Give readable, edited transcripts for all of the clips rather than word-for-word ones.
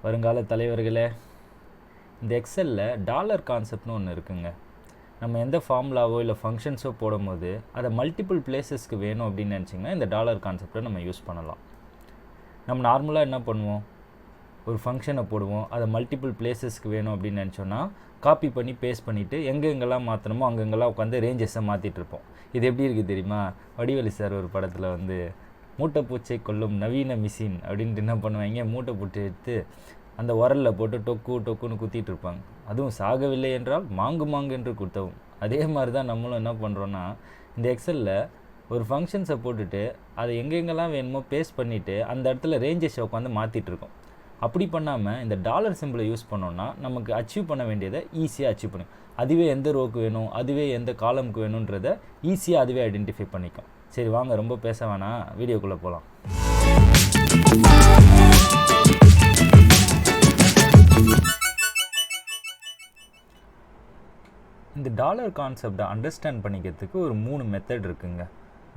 வருங்கால தலைவர்களே, இந்த எக்ஸலில் டாலர் கான்செப்ட்னு ஒன்று இருக்குங்க. நம்ம எந்த ஃபார்முலாவோ இல்லை ஃபங்க்ஷன்ஸோ போடும்போது அதை மல்டிபிள் பிளேஸஸ்க்கு வேணும் அப்படின்னு நினச்சிங்கன்னா இந்த டாலர் கான்செப்டை நம்ம யூஸ் பண்ணலாம். நம்ம நார்மலாக என்ன பண்ணுவோம், ஒரு ஃபங்க்ஷனை போடுவோம், அதை மல்டிபிள் பிளேஸஸ்க்கு வேணும் அப்படின்னு நினச்சோன்னா காப்பி பண்ணி பேஸ்ட் பண்ணிவிட்டு எங்கெங்கெல்லாம் மாற்றணுமோ அங்கெங்கெல்லாம் உட்காந்து ரேஞ்சஸை மாற்றிட்டு இருப்போம். இது எப்படி இருக்குது தெரியுமா? வடிவேலு சார் ஒரு படத்தில் வந்து மூட்டை பூச்சை கொல்லும் நவீன மிஷின் அப்படின்ட்டு என்ன பண்ணுவாங்க, மூட்டை பூச்சி எடுத்து அந்த உரலில் போட்டு டொக்குன்னு குத்திட்டு இருப்பாங்க. அதுவும் சாகவில்லை என்றால் மாங்கு என்று குத்தவும். அதே மாதிரி தான் நம்மளும் என்ன பண்ணுறோன்னா, இந்த எக்ஸலில் ஒரு ஃபங்க்ஷன்ஸை போட்டுட்டு அதை எங்கெங்கெல்லாம் வேணுமோ பேஸ்ட் பண்ணிவிட்டு அந்த இடத்துல ரேஞ்சஸை உட்காந்து மாற்றிட்டு இருக்கோம். அப்படி பண்ணாமல் இந்த டாலர் சிம்பிளை யூஸ் பண்ணோன்னா நமக்கு அச்சீவ் பண்ண வேண்டியதை ஈஸியாக அச்சீவ் பண்ணும். அதுவே எந்த ரோக்கு வேணும், அதுவே எந்த காலமுக்கு வேணுன்றதை ஈஸியாக அதுவே ஐடென்டிஃபை பண்ணிக்கும். சரி வாங்க, ரொம்ப பேச வேணாம், வீடியோக்குள்ளே போகலாம். இந்த டாலர் கான்செப்டை அண்டர்ஸ்டாண்ட் பண்ணிக்கிறதுக்கு ஒரு 3 மெத்தட் இருக்குங்க.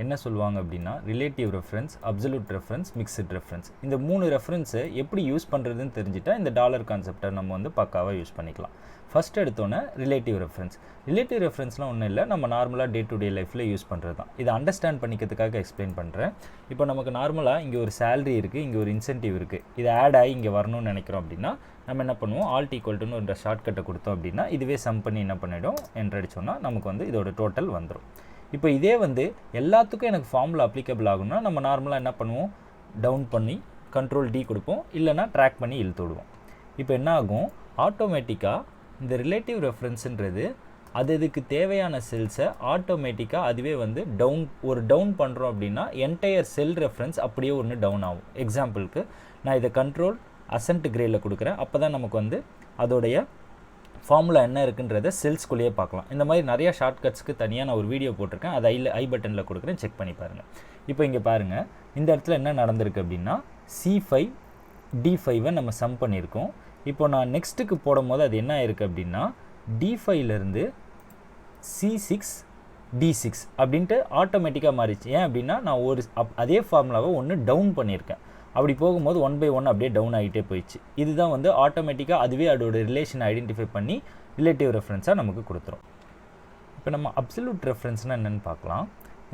என்ன சொல்லுவாங்க அப்படின்னா, relative reference, absolute reference, mixed reference. இந்த 3 ரெஃபரன்ஸை எப்படி யூஸ் பண்ணுறதுன்னு தெரிஞ்சுட்டா இந்த டாலர் கான்செப்டை நம்ம வந்து பக்காவாக யூஸ் பண்ணிக்கலாம். ஃபஸ்ட் எடுத்தோன்னே ரிலேட்டிவ் ரெஃபரன்ஸ். ரிலேட்டிவ் ரெஃபரன்ஸ்லாம் ஒன்றும் இல்லை, நம்ம நார்மலாக டே டு டே லைஃப்பில் யூஸ் பண்ணுறது தான். இதை அண்டர்ஸ்டாண்ட் பண்ணிக்கிறதுக்காக எக்ஸ்பிளைன் பண்ணுறேன். இப்போ நமக்கு நார்மலாக இங்கே ஒரு சேலரி இருக்குது, இங்கே ஒரு இன்சென்டிவ் இருக்குது. இது ஆட் ஆகி இங்கே வரணும்னு நினைக்கிறோம் அப்படின்னா நம்ம என்ன பண்ணுவோம், ஆல்ட் ஈக்குவல்ட்டுன்னு ஒரு ஷார்ட்கட்டை கொடுத்தோம் அப்படின்னா இதுவே சம் பண்ணி என்ன பண்ணிவிடும், என்ட்ரு அடிச்சோன்னா நமக்கு வந்து இதோட டோட்டல் வந்துடும். இப்போ இதே வந்து எல்லாத்துக்கும் எனக்கு ஃபார்முலா அப்ளிகபிள் ஆகும்னா நம்ம நார்மலாக என்ன பண்ணுவோம், டவுன் பண்ணி கண்ட்ரோல் டி கொடுப்போம், இல்லைனா ட்ராக் பண்ணி இழுத்து விடுவோம். இப்போ என்ன ஆகும், ஆட்டோமேட்டிக்காக இந்த ரிலேட்டிவ் ரெஃபரன்ஸுன்றது அது இதுக்கு தேவையான செல்ஸை ஆட்டோமேட்டிக்காக அதுவே வந்து டவுன் பண்ணுறோம் அப்படின்னா என்டையர் செல் ரெஃபரன்ஸ் அப்படியே ஒன்று டவுன் ஆகும். எக்ஸாம்பிளுக்கு நான் இதை கண்ட்ரோல் அசன்ட் கிரேடில் கொடுக்குறேன். அப்போ தான் நமக்கு வந்து அதோடைய ஃபார்முலா என்ன இருக்குன்றதை செல்ஸ்குள்ளேயே பார்க்கலாம். இந்த மாதிரி நிறையா ஷார்ட்கட்ஸ்க்கு தனியாக நான் ஒரு வீடியோ போட்டிருக்கேன், அதை ஐ பட்டனில் கொடுக்குறேன், செக் பண்ணி பாருங்கள். இப்போ இங்கே பாருங்கள், இந்த இடத்துல என்ன நடந்திருக்கு அப்படின்னா C5 D5 நம்ம சம் பண்ணியிருக்கோம். இப்போ நான் நெக்ஸ்ட்டுக்கு போடும் போது அது என்ன ஆயிருக்கு அப்படின்னா D5லேருந்து C6 D6 அப்படின்ட்டு ஆட்டோமேட்டிக்காக மாறிச்சு. ஏன் அப்படின்னா நான் ஒரு அதே ஃபார்முலாவை ஒன்று டவுன் பண்ணியிருக்கேன். அப்படி போகும்போது 1 by 1 அப்படியே டவுன் ஆகிட்டே போயிடுச்சு. இதுதான் வந்து ஆட்டோமேட்டிக்காக அதுவே அதோட ரிலேஷனை ஐடென்டிஃபை பண்ணி ரிலேட்டிவ் ரெஃபரன்ஸாக நமக்கு கொடுத்துரும். இப்போ நம்ம அப்சல்யூட் ரெஃபரன்ஸ்னால் என்னென்னு பார்க்கலாம்.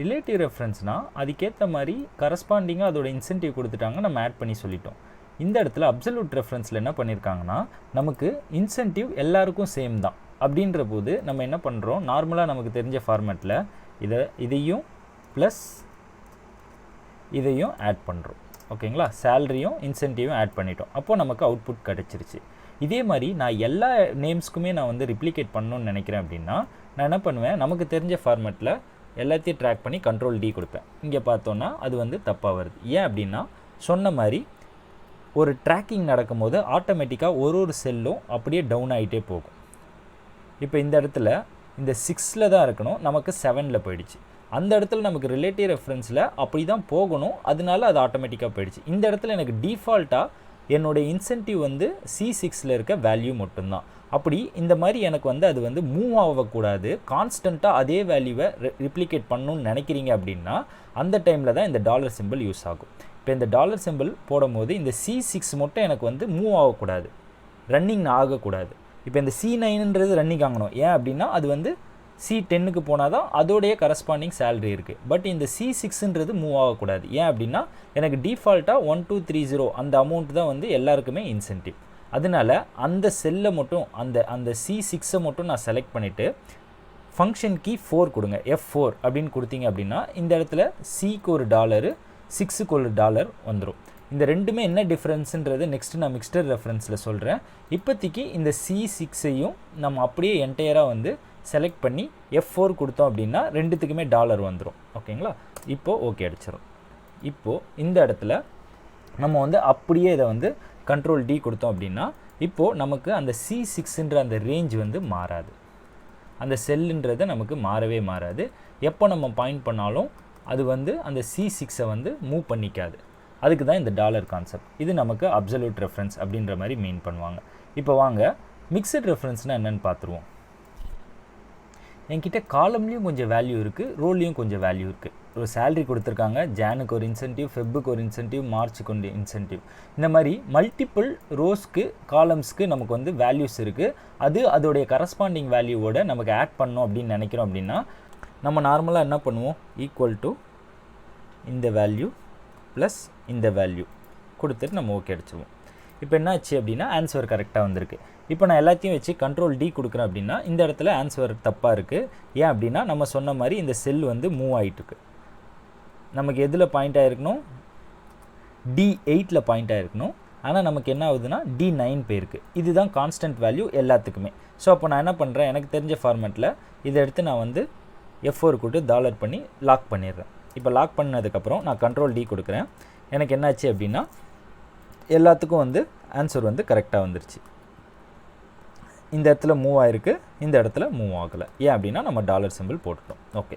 ரிலேட்டிவ் ரெஃபரன்ஸ்னால் அதுக்கேற்ற மாதிரி கரஸ்பாண்டிங்காக அதோட இன்சென்டிவ் கொடுத்துட்டாங்க, நம்ம ஆட் பண்ணி சொல்லிட்டோம். இந்த இடத்துல அப்சல்யூட் ரெஃபரன்ஸில் என்ன பண்ணியிருக்காங்கன்னா நமக்கு இன்சென்டிவ் எல்லாருக்கும் சேம் தான். அப்படின்ற போது நம்ம என்ன பண்ணுறோம், நார்மலாக நமக்கு தெரிஞ்ச ஃபார்மேட்டில் இதையும் ப்ளஸ் இதையும் ஆட் பண்ணுறோம். ஓகேங்களா, சேலரியும் இன்சென்டிவும் ஆட் பண்ணிட்டோம். அப்போது நமக்கு அவுட்புட் கிடச்சிருச்சு. இதே மாதிரி நான் எல்லா நேம்ஸ்க்குமே நான் வந்து ரிப்ளிகேட் பண்ணணும்னு நினைக்கிறேன் அப்படின்னா நான் என்ன பண்ணுவேன், நமக்கு தெரிஞ்ச ஃபார்மேட்டில் எல்லாத்தையும் ட்ராக் பண்ணி கண்ட்ரோல் டி கொடுப்பேன். இங்கே பார்த்தோன்னா அது வந்து தப்பாக வருது. ஏன் அப்படின்னா சொன்ன மாதிரி ஒரு ட்ராக்கிங் நடக்கும்போது ஆட்டோமேட்டிக்காக ஒரு செல்லும் அப்படியே டவுன் ஆகிட்டே போகும். இப்போ இந்த இடத்துல இந்த 6ல் தான் இருக்கணும், நமக்கு 7ல் போயிடுச்சு. அந்த இடத்துல நமக்கு ரிலேட்டிவ் ரெஃபரன்ஸில் அப்படி தான் போகணும், அதனால அது ஆட்டோமேட்டிக்காக போயிடுச்சு. இந்த இடத்துல எனக்கு டிஃபால்ட்டாக என்னுடைய இன்சென்டிவ் வந்து C6ல் இருக்க வேல்யூ மட்டும்தான். அப்படி இந்த மாதிரி எனக்கு வந்து அது வந்து மூவ் ஆகக்கூடாது, கான்ஸ்டண்ட்டாக அதே வேல்யூவை ரிப்ளிகேட் பண்ணணும்னு நினைக்கிறீங்க அப்படின்னா அந்த டைமில் தான் இந்த டாலர் சிம்பிள் யூஸ் ஆகும். இப்போ இந்த டாலர் சிம்பிள் போடும்போது இந்த C6 மட்டும் எனக்கு வந்து மூவ் ஆகக்கூடாது, ரன்னிங் ஆகக்கூடாது. இப்போ இந்த C9ன்றது ரன்னிங் ஆகணும். ஏன் அப்படின்னா அது வந்து C10க்கு போனால் தான் அதோடைய கரஸ்பாண்டிங் சேலரி இருக்குது. பட் இந்த C6ன்றது மூவ் ஆகக்கூடாது. ஏன் அப்படின்னா எனக்கு டிஃபால்ட்டாக 1230 அந்த அமௌண்ட் தான் வந்து எல்லாருக்குமே இன்சென்டிவ். அதனால அந்த செல்லை மட்டும் அந்த C6 மட்டும் நான் செலக்ட் பண்ணிவிட்டு ஃபங்க்ஷன் கீ 4 கொடுங்க, F4 அப்படின்னு கொடுத்தீங்க அப்படின்னா இந்த இடத்துல Cக்கு ஒரு டாலரு, 6க்கு ஒரு டாலர் வந்துடும். இந்த ரெண்டுமே என்ன டிஃப்ரென்ஸுன்றது நெக்ஸ்ட்டு நான் மிக்ஸ்டர் ரெஃபரன்ஸில் சொல்கிறேன். இப்போதைக்கு இந்த C6ஐயும் நம்ம அப்படியே என்டையராக வந்து செலக்ட் பண்ணி F4 கொடுத்தோம் அப்படின்னா ரெண்டுத்துக்குமே டாலர் வந்துடும். ஓகேங்களா, இப்போது ஓகே அடிச்சிடும். இப்போது இந்த இடத்துல நம்ம வந்து அப்படியே இதை வந்து கண்ட்ரோல் டி கொடுத்தோம் அப்படின்னா இப்போது நமக்கு அந்த C6ன்ற அந்த ரேஞ்ச் வந்து மாறாது, அந்த செல்லுன்றது நமக்கு மாறவே மாறாது. எப்போ நம்ம பாயிண்ட் பண்ணாலும் அது வந்து அந்த C6ஐ வந்து மூவ் பண்ணிக்காது. அதுக்கு தான் இந்த டாலர் கான்செப்ட். இது நமக்கு அப்சல்யூட் ரெஃபரன்ஸ் அப்படின்ற மாதிரி மீன் பண்ணுவாங்க. இப்போ வாங்க மிக்சட் ரெஃபரன்ஸ்னால் என்னென்னு பார்த்துருவோம். என்கிட்ட காலம்லேயும் கொஞ்சம் வேல்யூ இருக்குது, ரோல்லையும் கொஞ்சம் வேல்யூ இருக்குது. ஒரு சேலரி கொடுத்துருக்காங்க, ஜானுக்கு ஒரு இன்சென்டிவ், ஃபெப்புக்கு ஒரு இன்சென்டிவ், மார்ச்சுக்கு ஒரு இன்சென்டிவ். இந்த மாதிரி மல்டிபிள் ரோஸ்க்கு காலம்ஸ்க்கு நமக்கு வந்து வேல்யூஸ் இருக்குது. அது அதோடைய கரஸ்பாண்டிங் வேல்யூவோட நமக்கு ஆட் பண்ணோம் அப்படின்னு நினைக்கிறோம் அப்படின்னா நம்ம நார்மலாக என்ன பண்ணுவோம், ஈக்குவல் டு இந்த வேல்யூ ப்ளஸ் இந்த வேல்யூ கொடுத்துட்டு நம்ம ஓகே அடிச்சிடுவோம். இப்போ என்ன ஆச்சு அப்படின்னா ஆன்சர் கரெக்டாக வந்திருக்கு. இப்போ நான் எல்லாத்தையும் வச்சு கண்ட்ரோல் டி கொடுக்குறேன் அப்படின்னா இந்த இடத்துல ஆன்சர் தப்பாக இருக்குது. ஏன் அப்படின்னா நம்ம சொன்ன மாதிரி இந்த செல் வந்து மூவ் ஆகிட்டுருக்கு. நமக்கு எதில் பாயிண்ட் ஆகிருக்கணும், D8ல் பாயிண்ட் ஆகிருக்கணும். ஆனால் நமக்கு என்ன ஆகுதுன்னா D9 போயிருக்கு. இதுதான் கான்ஸ்டன்ட் வேல்யூ எல்லாத்துக்குமே. ஸோ அப்போ நான் என்ன பண்ணுறேன், எனக்கு தெரிஞ்ச ஃபார்மேட்டில் இதை எடுத்து நான் வந்து F4 கொடுத்து டாலர் பண்ணி லாக் பண்ணிடுறேன். இப்போ லாக் பண்ணதுக்கப்புறம் நான் கண்ட்ரோல் டி கொடுக்குறேன். எனக்கு என்னாச்சு அப்படின்னா எல்லாத்துக்கும் வந்து ஆன்சர் வந்து கரெக்டாக வந்துருச்சு. இந்த இடத்துல மூவ் ஆகிருக்கு, இந்த இடத்துல மூவ் ஆகலை. ஏன் அப்படின்னா நம்ம டாலர் சிம்பிள் போட்டுட்டோம். ஓகே,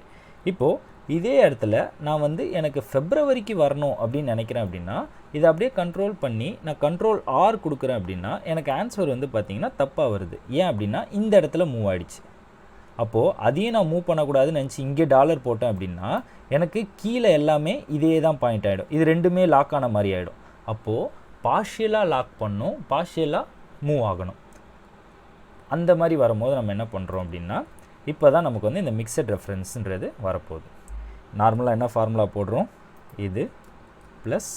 இப்போது இதே இடத்துல நான் வந்து எனக்கு ஃபெப்ரவரிக்கு வரணும் அப்படின்னு நினைக்கிறேன் அப்படின்னா இதை அப்படியே கண்ட்ரோல் பண்ணி நான் கண்ட்ரோல் R கொடுக்குறேன் அப்படின்னா எனக்கு ஆன்சர் வந்து பார்த்திங்கன்னா தப்பாக வருது. ஏன் அப்படின்னா இந்த இடத்துல மூவ் ஆகிடுச்சு. அப்போது அதையும் நான் மூவ் பண்ணக்கூடாதுன்னு நினச்சி இங்கே டாலர் போட்டேன் அப்படின்னா எனக்கு கீழே எல்லாமே இதே தான் பாயிண்ட் ஆகிடும். இது ரெண்டுமே லாக் ஆன மாதிரி ஆகிடும். அப்போது பார்ஷியலாக லாக் பண்ணும், பார்ஷியலாக மூவ் ஆகணும். அந்த மாதிரி வரும்போது நம்ம என்ன பண்ணுறோம் அப்படின்னா இப்போ தான் நமக்கு வந்து இந்த மிக்சட் ரெஃபரன்ஸுன்றது வரப்போகுது. நார்மலாக என்ன ஃபார்முலா போடுறோம், இது ப்ளஸ்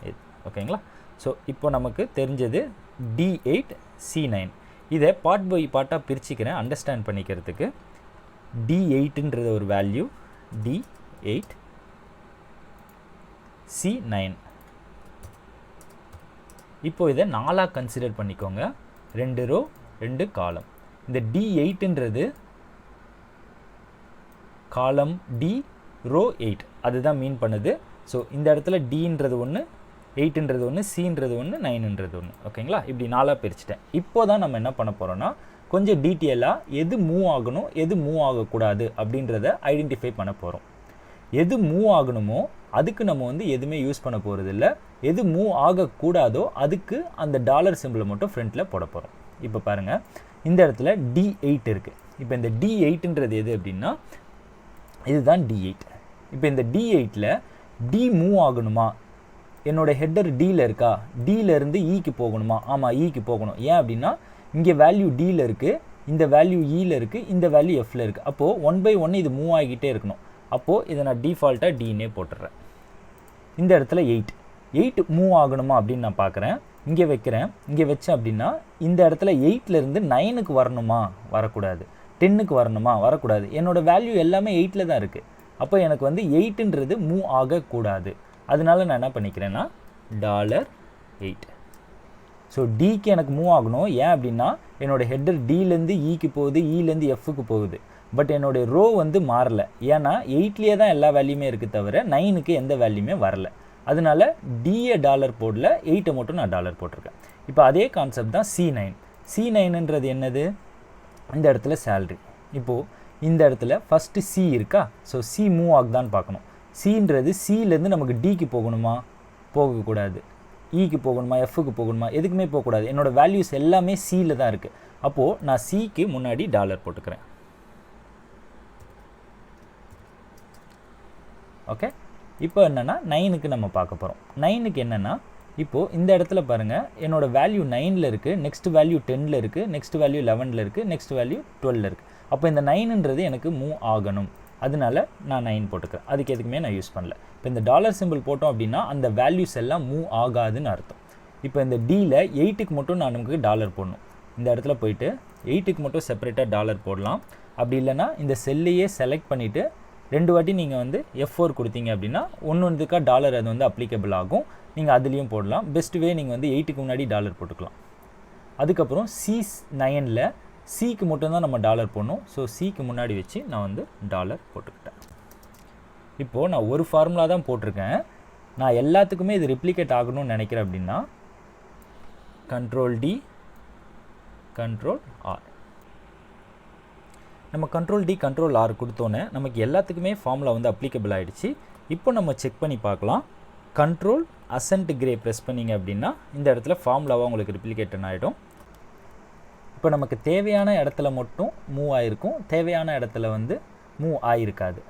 இது. ஓகேங்களா? ஸோ இப்போ நமக்கு தெரிஞ்சது D8 C9. இதை பார்ட் பை பார்ட்டாக பிரிச்சுக்கிறேன் அண்டர்ஸ்டாண்ட் பண்ணிக்கிறதுக்கு. D8ன்றது ஒரு வேல்யூ, D8 C9. இப்போ இதை 4ஆக கன்சிடர் பண்ணிக்கோங்க, 2 ரோ 2 காலம். இந்த D8ன்றது காலம் D ரோ 8 அதுதான் மீன் பண்ணுது. ஸோ இந்த இடத்துல Dன்றது ஒன்று, 8ன்றது ஒன்று, Cன்றது ஒன்று, 9ன்றது ஒன்று. ஓகேங்களா? இப்படி 4ஆக பிரிச்சுட்டேன். இப்போ தான் நம்ம என்ன பண்ண போகிறோன்னா கொஞ்சம் டீட்டெயிலாக எது மூவ் ஆகணும் எது மூவ் ஆகக்கூடாது அப்படின்றத ஐடென்டிஃபை பண்ண போகிறோம். எது மூவ் ஆகணுமோ அதுக்கு நம்ம வந்து எதுவுமே யூஸ் பண்ண போகிறது இல்லை. எது மூவ் ஆகக்கூடாதோ அதுக்கு அந்த டாலர் சிம்பிளை மட்டும் ஃப்ரண்ட்டில் போட போகிறோம். இப்போ பாருங்கள், இந்த இடத்துல D8 இருக்குது. இப்போ இந்த D8ன்றது எது அப்படின்னா இதுதான் D8. இப்போ இந்த D8ல் D மூவ் ஆகணுமா, என்னோடய ஹெட்டர் Dயில் இருக்கா, Dயிலேருந்து Eக்கு போகணுமா, ஆமாம் Eக்கு போகணும். ஏன் அப்படின்னா இங்கே வேல்யூ Dயில் இருக்குது, இந்த வேல்யூ Eயில் இருக்குது, இந்த வேல்யூ Fயில் இருக்குது. அப்போது 1 by 1 இது மூவ் ஆகிக்கிட்டே இருக்கணும். அப்போது இதை நான் டிஃபால்ட்டாக Dனே போட்டுடுறேன். இந்த இடத்துல 8 மூவ் ஆகணுமா அப்படின்னு நான் பார்க்குறேன், இங்கே வைக்கிறேன். இங்கே வச்சேன் அப்படின்னா இந்த இடத்துல 8லேருந்து 9க்கு வரணுமா, வரக்கூடாது. 10க்கு வரணுமா, வரக்கூடாது. என்னோடய வேல்யூ எல்லாமே 8ல் தான் இருக்குது. அப்போ எனக்கு வந்து 8ன்றது மூவ் ஆகக்கூடாது. அதனால நான் என்ன பண்ணிக்கிறேன்னா $8. ஸோ Dக்கு எனக்கு மூவ் ஆகணும். ஏன் அப்படின்னா என்னோடய ஹெட்டர் Dலேருந்து Eக்கு போகுது, Eலேருந்து Fக்கு போகுது. பட் என்னுடைய ரோ வந்து மாறலை. ஏன்னா 8லேயே தான் எல்லா வேல்யூமே இருக்குது தவிர 9க்கு எந்த வேல்யூமே வரல. அதனால Dயை டாலர் போடல, 8 மட்டும் நான் டாலர் போட்டிருக்கேன். இப்போ அதே கான்செப்ட் தான் C9. C9ன்றது என்னது, இந்த இடத்துல சேல்ரி. இப்போது இந்த இடத்துல ஃபஸ்ட்டு C இருக்கா, ஸோ C மூவ் ஆகுதான்னு பார்க்கணும். Cன்றது Cலேருந்து நமக்கு Dக்கு போகணுமா, போகக்கூடாது. Eக்கு போகணுமா, Fக்கு போகணுமா, எதுக்குமே போகக்கூடாது. என்னோடய வேல்யூஸ் எல்லாமே Cயில் தான் இருக்குது. அப்போது நான் Cக்கு முன்னாடி டாலர் போட்டுக்கிறேன். ஓகே, இப்போ என்னென்னா 9க்கு நம்ம பார்க்க போகிறோம். 9க்கு என்னென்னா இப்போது இந்த இடத்துல பாருங்கள், என்னோடய வேல்யூ 9ல் இருக்குது, நெக்ஸ்ட் வேல்யூ 10ல் இருக்குது, நெக்ஸ்ட் வேல்யூ 11ல் இருக்குது, நெக்ஸ்ட் வேல்யூ 12ல் இருக்குது. அப்போ இந்த 9ன்றது எனக்கு மூவ் ஆகணும். அதனால நான் 9 போட்டுக்கிறேன். அதுக்கு எதுக்குமே நான் யூஸ் பண்ணல. இப்போ இந்த டாலர் சிம்பிள் போட்டோம் அப்படின்னா அந்த வேல்யூஸ் எல்லாம் மூவ் ஆகாதுன்னு அர்த்தம். இப்போ இந்த Dயில் 8க்கு மட்டும் நான் நமக்கு டாலர் போடணும். இந்த இடத்துல போயிட்டு 8க்கு மட்டும் செப்பரேட்டாக டாலர் போடலாம். அப்படி இல்லைனா இந்த செல்லையே செலக்ட் பண்ணிவிட்டு 2 வாட்டி நீங்கள் வந்து F4 கொடுத்தீங்க அப்படின்னா ஒன்றுக்காக டாலர் அது வந்து அப்ளிகபிள் ஆகும். நீங்கள் அதுலேயும் போடலாம். பெஸ்ட் வே நீங்கள் வந்து 8க்கு முன்னாடி டாலர் போட்டுக்கலாம். அதுக்கப்புறம் C9ல் Cக்கு மட்டும்தான் நம்ம டாலர் போடணும். ஸோ Cக்கு முன்னாடி வச்சு நான் வந்து டாலர் போட்டுக்கிட்டேன். இப்போது நான் ஒரு ஃபார்முலா தான் போட்டிருக்கேன். நான் எல்லாத்துக்குமே இது ரிப்ளிகேட் ஆகணும்னு நினைக்கிறேன் அப்படின்னா Ctrl+D Ctrl+R. நம்ம Ctrl+D Ctrl+R கொடுத்தோன்னே நமக்கு எல்லாத்துக்குமே ஃபார்முலா வந்து அப்ளிகபிள் ஆகிடுச்சு. இப்போ நம்ம செக் பண்ணி பார்க்கலாம். கண்ட்ரோல் அசன்ட் கிரே ப்ரெஸ் பண்ணிங்க அப்படின்னா இந்த இடத்துல ஃபார்முலாவாக உங்களுக்கு ரிப்ளிகேட்டன் ஆகிடும். இப்போ நமக்கு தேவையான இடத்துல மட்டும் மூவ் ஆகிருக்கும், தேவையான இடத்துல வந்து மூவ் ஆகிருக்காது.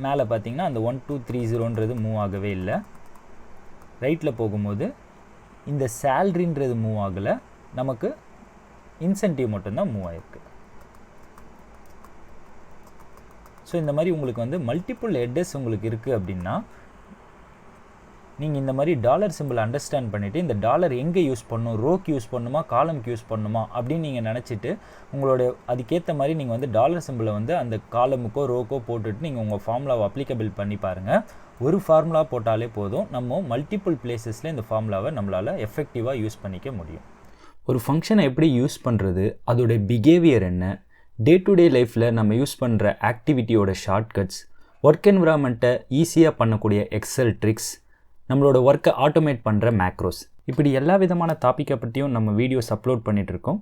மேலே பார்த்தீங்கன்னா அந்த 1230ன்றது மூவ் ஆகவே இல்லை. ரைட்டில் போகும்போது இந்த சேல்ரின்றது மூவ் ஆகலை, நமக்கு இன்சென்டிவ் மட்டும்தான் மூவ் ஆகிருக்கு. ஸோ இந்த மாதிரி உங்களுக்கு வந்து மல்டிபிள் ஹெட்டர்ஸ் உங்களுக்கு இருக்குது அப்படின்னா நீங்கள் இந்த மாதிரி டாலர் சிம்பிள் அண்டர்ஸ்டாண்ட் பண்ணிவிட்டு இந்த டாலர் எங்கே யூஸ் பண்ணணும், ரோக்கு யூஸ் பண்ணணுமா காலம்க்கு யூஸ் பண்ணணுமா அப்படின்னு நீங்கள் நினச்சிட்டு உங்களோட அதுக்கேற்ற மாதிரி நீங்கள் வந்து டாலர் சிம்பிளை வந்து அந்த காலமுக்கோ ரோக்கோ போட்டுட்டு நீங்கள் உங்கள் ஃபார்முலாவை அப்ளிகபிள் பண்ணி பாருங்கள். ஒரு ஃபார்முலா போட்டாலே போதும், நம்ம மல்டிபிள் பிளேசஸில் இந்த ஃபார்முலாவை நம்மளால் எஃபெக்டிவாக யூஸ் பண்ணிக்க முடியும். ஒரு ஃபங்க்ஷனை எப்படி யூஸ் பண்ணுறது, அதோடைய பிஹேவியர் என்ன, டே டு டே லைஃப்பில் நம்ம யூஸ் பண்ணுற ஆக்டிவிட்டியோட ஷார்ட்கட்ஸ், ஒர்க் என்விரான்மெண்ட்டை ஈஸியாக பண்ணக்கூடிய எக்ஸல் ட்ரிக்ஸ், நம்மளோட ஒர்க்கை ஆட்டோமேட் பண்ணுற மேக்ரோஸ், இப்படி எல்லா விதமான டாப்பிக்கை பற்றியும் நம்ம வீடியோஸ் அப்லோட் பண்ணிகிட்ருக்கோம்.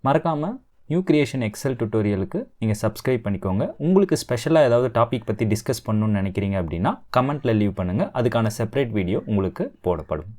மறக்காமல் நியூ கிரியேஷன் எக்ஸல் டுட்டோரியலுக்கு நீங்கள் சப்ஸ்கிரைப் பண்ணிக்கோங்க. உங்களுக்கு ஸ்பெஷலாக ஏதாவது டாபிக் பற்றி டிஸ்கஸ் பண்ணணுன்னு நினைக்கிறீங்க அப்படின்னா கமெண்ட்டில் லீவ் பண்ணுங்கள். அதுக்கான செப்பரேட் வீடியோ உங்களுக்கு போடப்படும்.